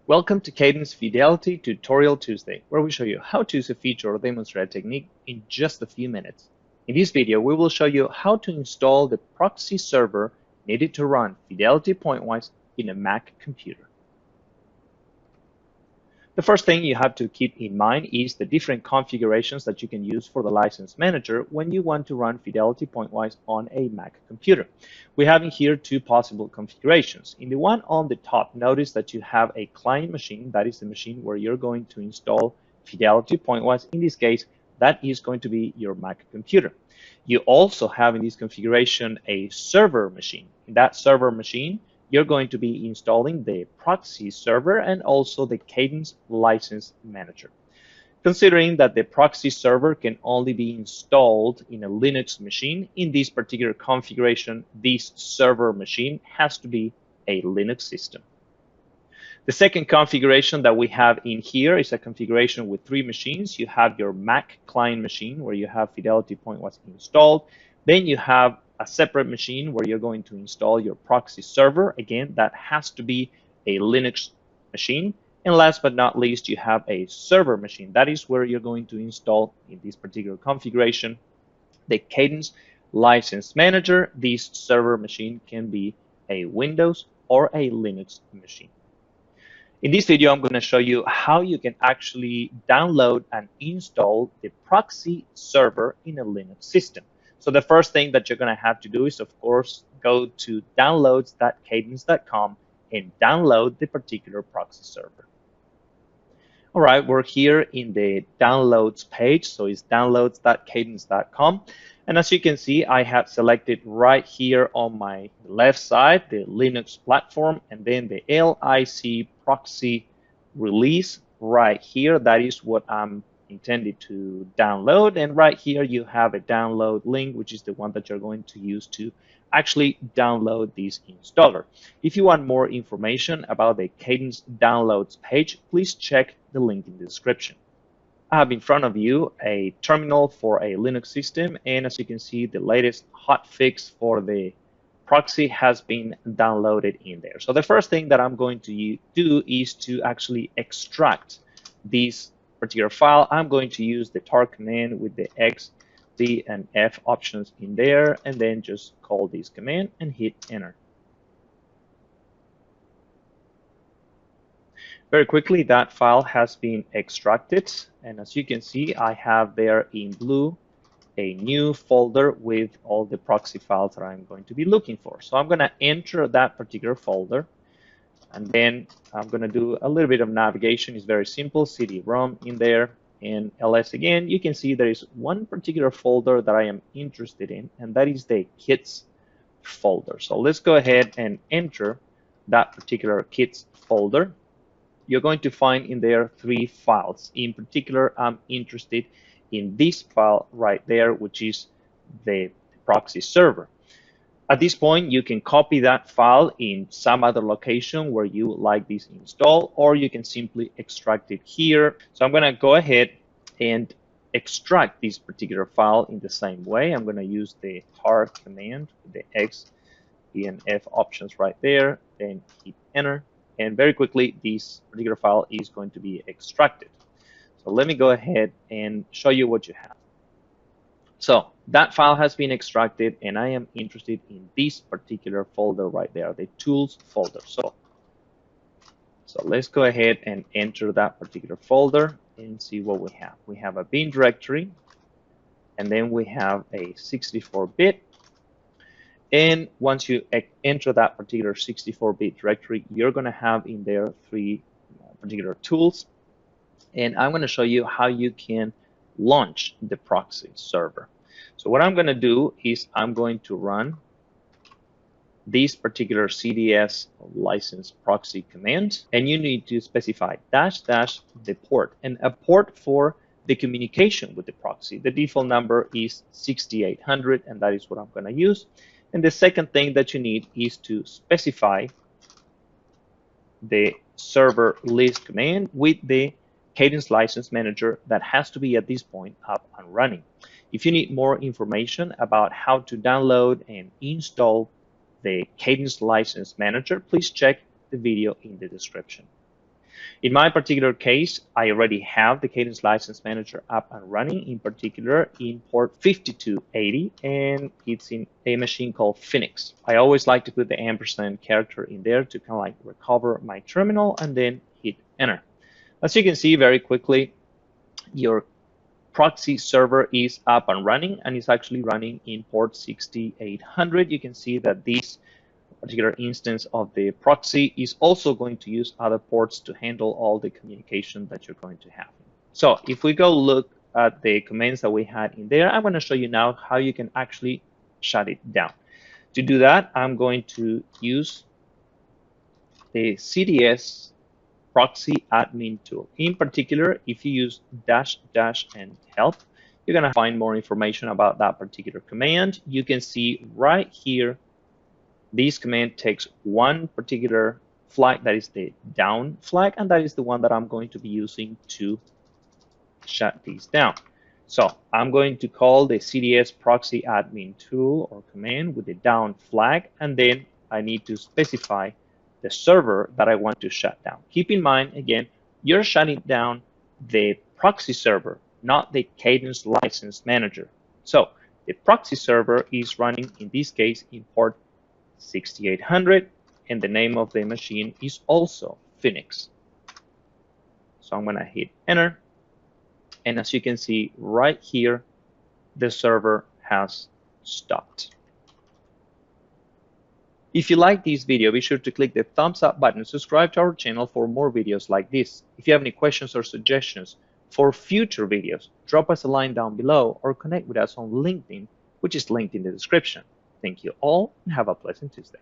Welcome to Cadence Fidelity Tutorial Tuesday, where we show you how to use a feature or demonstrate a technique in just a few minutes. In this video, we will show you how to install the proxy server needed to run Fidelity pointwise in a Mac computer. The first thing you have to keep in mind is the different configurations that you can use for the license manager when you want to run Fidelity pointwise on a Mac computer. We have in here two possible configurations. In the one on the top, notice that you have a client machine. That is the machine where you're going to install Fidelity pointwise. In this case, that is going to be your Mac computer. You also have in this configuration a server machine. In that server machine, you're going to be installing the Proxy server and also the Cadence license manager. Considering that the Proxy server can only be installed in a Linux machine, in this particular configuration, this server machine has to be a Linux system. The second configuration that we have in here is a configuration with three machines. You have your Mac client machine where you have Fidelity pointwise installed. Then you have a separate machine where you're going to install your Proxy server. Again, that has to be a Linux machine. And last but not least, you have a server machine. That is where you're going to install, in this particular configuration, the Cadence license manager. This server machine can be a Windows or a Linux machine. In this video, I'm going to show you how you can actually download and install the Proxy server in a Linux system. So the first thing that you're going to have to do is, of course, go to downloads.cadence.com and download the particular Proxy server. All right, we're here in the downloads page, so it's downloads.cadence.com. And as you can see, I have selected right here on my left side the Linux platform and then the LIC proxy release right here. That is what I'm intended to download. And right here you have a download link, which is the one that you're going to use to actually download this installer. If you want more information about the Cadence downloads page, please check the link in the description. I have in front of you a terminal for a Linux system, and as you can see, the latest hotfix for the Proxy has been downloaded in there. So the first thing that I'm going to do is to actually extract this particular file. I'm going to use the tar command with the X, D, and F options in there, and then just call this command and hit enter. Very quickly, that file has been extracted, and as you can see, I have there in blue a new folder with all the proxy files that I'm going to be looking for. So I'm going to enter that particular folder, and then I'm going to do a little bit of navigation. It's very simple, CD-ROM in there, and ls again. You can see there is one particular folder that I am interested in, and that is the kits folder. So let's go ahead and enter that particular kits folder. You're going to find in there three files. In particular, I'm interested in this file right there, which is the Proxy server. At this point, you can copy that file in some other location where you like this install, or you can simply extract it here. So I'm going to go ahead and extract this particular file in the same way. I'm going to use the tar command, the X, D, and F options right there, then hit enter. And very quickly, this particular file is going to be extracted. So let me go ahead and show you what you have. So that file has been extracted, and I am interested in this particular folder right there, the tools folder. So let's go ahead and enter that particular folder and see what we have. We have a bin directory, and then we have a 64-bit. And once you enter that particular 64-bit directory, you're going to have in there three particular tools. And I'm going to show you how you can launch the Proxy server. So what I'm going to do is I'm going to run this particular CDS license proxy command, and you need to specify -- the port, and a port for the communication with the proxy. The default number is 6800, and that is what I'm going to use. And the second thing that you need is to specify the server list command with the Cadence license manager that has to be at this point up and running. If you need more information about how to download and install the Cadence license manager, please check the video in the description. In my particular case, I already have the Cadence License Manager up and running, in particular in port 5280, and it's in a machine called Phoenix. I always like to put the ampersand character in there to kind of like recover my terminal and then hit enter. As you can see very quickly, your proxy server is up and running, and it's actually running in port 6800. You can see that this particular instance of the proxy is also going to use other ports to handle all the communication that you're going to have. So if we go look at the commands that we had in there, I'm going to show you now how you can actually shut it down. To do that, I'm going to use the CDS proxy admin tool. In particular, if you use -- and help, you're going to find more information about that particular command. You can see right here, this command takes one particular flag, that is the down flag, and that is the one that I'm going to be using to shut these down. So I'm going to call the CDS proxy admin tool or command with the down flag, and then I need to specify the server that I want to shut down. Keep in mind, again, you're shutting down the proxy server, not the Cadence License Manager. So the proxy server is running, in this case, in port 6800, and the name of the machine is also Phoenix. So I'm going to hit enter, and as you can see right here, the server has stopped. If you like this video, be sure to click the thumbs up button and subscribe to our channel for more videos like this. If you have any questions or suggestions for future videos, drop us a line down below or connect with us on LinkedIn, which is linked in the description. Thank you all and have a pleasant Tuesday.